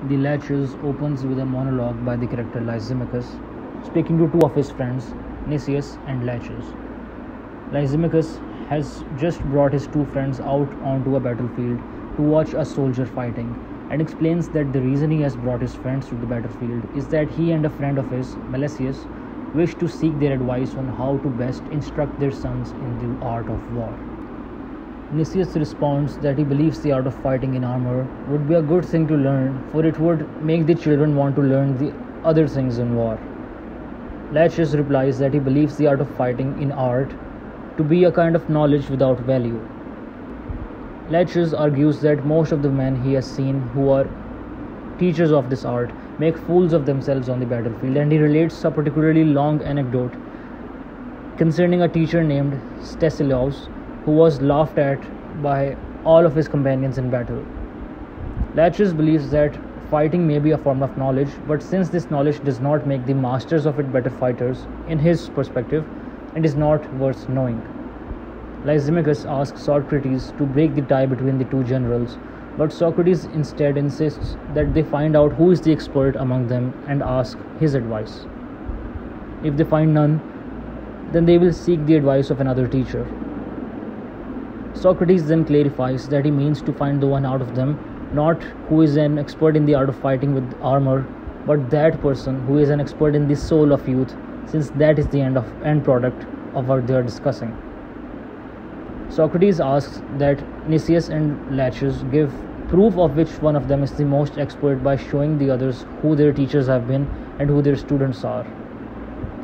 The Laches opens with a monologue by the character Lysimachus, speaking to two of his friends, Nicias and Laches. Lysimachus has just brought his two friends out onto a battlefield to watch a soldier fighting, and explains that the reason he has brought his friends to the battlefield is that he and a friend of his, Melesius, wish to seek their advice on how to best instruct their sons in the art of war. Nicias responds that he believes the art of fighting in armor would be a good thing to learn, for it would make the children want to learn the other things in war. Laches replies that he believes the art of fighting in art to be a kind of knowledge without value. Laches argues that most of the men he has seen who are teachers of this art make fools of themselves on the battlefield, and he relates a particularly long anecdote concerning a teacher named Stesilaus who was laughed at by all of his companions in battle. Laches believes that fighting may be a form of knowledge, but since this knowledge does not make the masters of it better fighters, in his perspective, it is not worth knowing. Lysimachus asks Socrates to break the tie between the two generals, but Socrates instead insists that they find out who is the expert among them and ask his advice. If they find none, then they will seek the advice of another teacher. Socrates then clarifies that he means to find the one out of them, not who is an expert in the art of fighting with armor, but that person who is an expert in the soul of youth, since that is the end product of what they are discussing. Socrates asks that Nicias and Laches give proof of which one of them is the most expert by showing the others who their teachers have been and who their students are.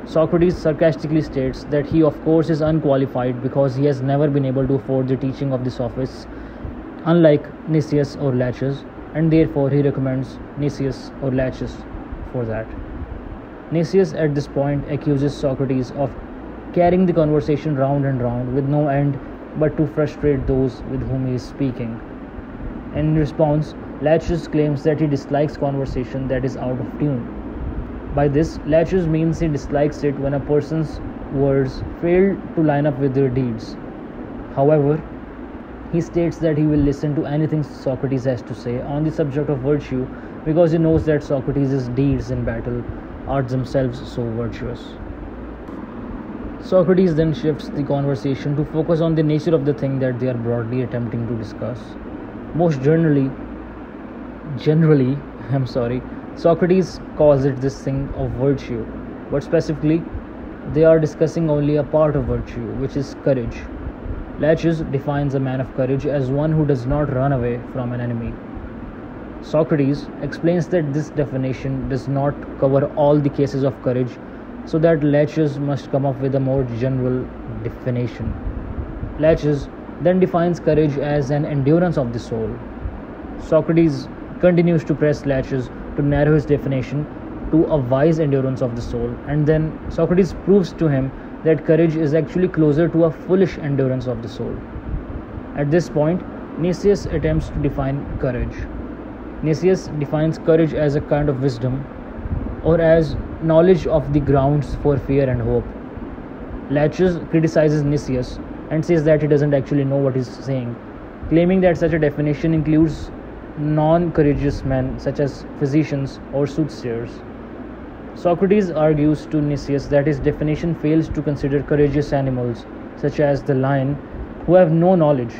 Socrates sarcastically states that he of course is unqualified because he has never been able to afford the teaching of the sophists, unlike Nicias or Laches, and therefore he recommends Nicias or Laches for that. Nicias at this point accuses Socrates of carrying the conversation round and round with no end but to frustrate those with whom he is speaking. In response, Laches claims that he dislikes conversation that is out of tune. By this, Laches means he dislikes it when a person's words fail to line up with their deeds. However, he states that he will listen to anything Socrates has to say on the subject of virtue because he knows that Socrates' deeds in battle are themselves so virtuous. Socrates then shifts the conversation to focus on the nature of the thing that they are broadly attempting to discuss. Most generally, Socrates calls it this thing of virtue, but specifically, they are discussing only a part of virtue, which is courage. Laches defines a man of courage as one who does not run away from an enemy. Socrates explains that this definition does not cover all the cases of courage, so that Laches must come up with a more general definition. Laches then defines courage as an endurance of the soul. Socrates continues to press Laches to narrow his definition to a wise endurance of the soul, and then Socrates proves to him that courage is actually closer to a foolish endurance of the soul. At this point, Nicias attempts to define courage. Nicias defines courage as a kind of wisdom, or as knowledge of the grounds for fear and hope. Laches criticizes Nicias and says that he doesn't actually know what he's saying, claiming that such a definition includes non-courageous men such as physicians or soothsayers. Socrates argues to Nicias that his definition fails to consider courageous animals such as the lion who have no knowledge.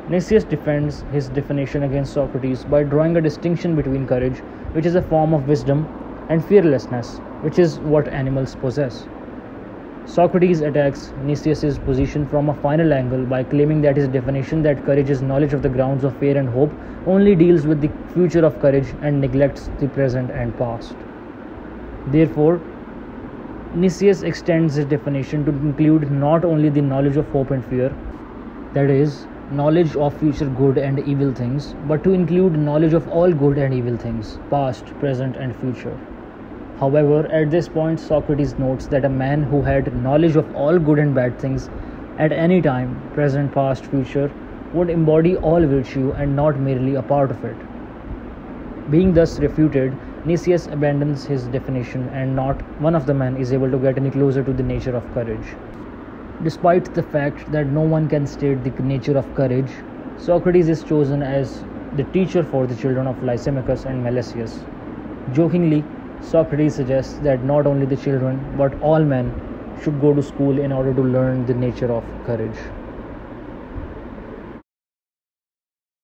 Nicias defends his definition against Socrates by drawing a distinction between courage, which is a form of wisdom, and fearlessness, which is what animals possess. Socrates attacks Nicias' position from a final angle by claiming that his definition that courage is knowledge of the grounds of fear and hope only deals with the future of courage and neglects the present and past. Therefore, Nicias extends his definition to include not only the knowledge of hope and fear, that is, knowledge of future good and evil things, but to include knowledge of all good and evil things, past, present, and future. However, at this point, Socrates notes that a man who had knowledge of all good and bad things at any time, present, past, future, would embody all virtue and not merely a part of it. Being thus refuted, Nicias abandons his definition, and not one of the men is able to get any closer to the nature of courage. Despite the fact that no one can state the nature of courage, Socrates is chosen as the teacher for the children of Lysimachus and Melesius. Jokingly, Socrates suggests that not only the children but all men should go to school in order to learn the nature of courage.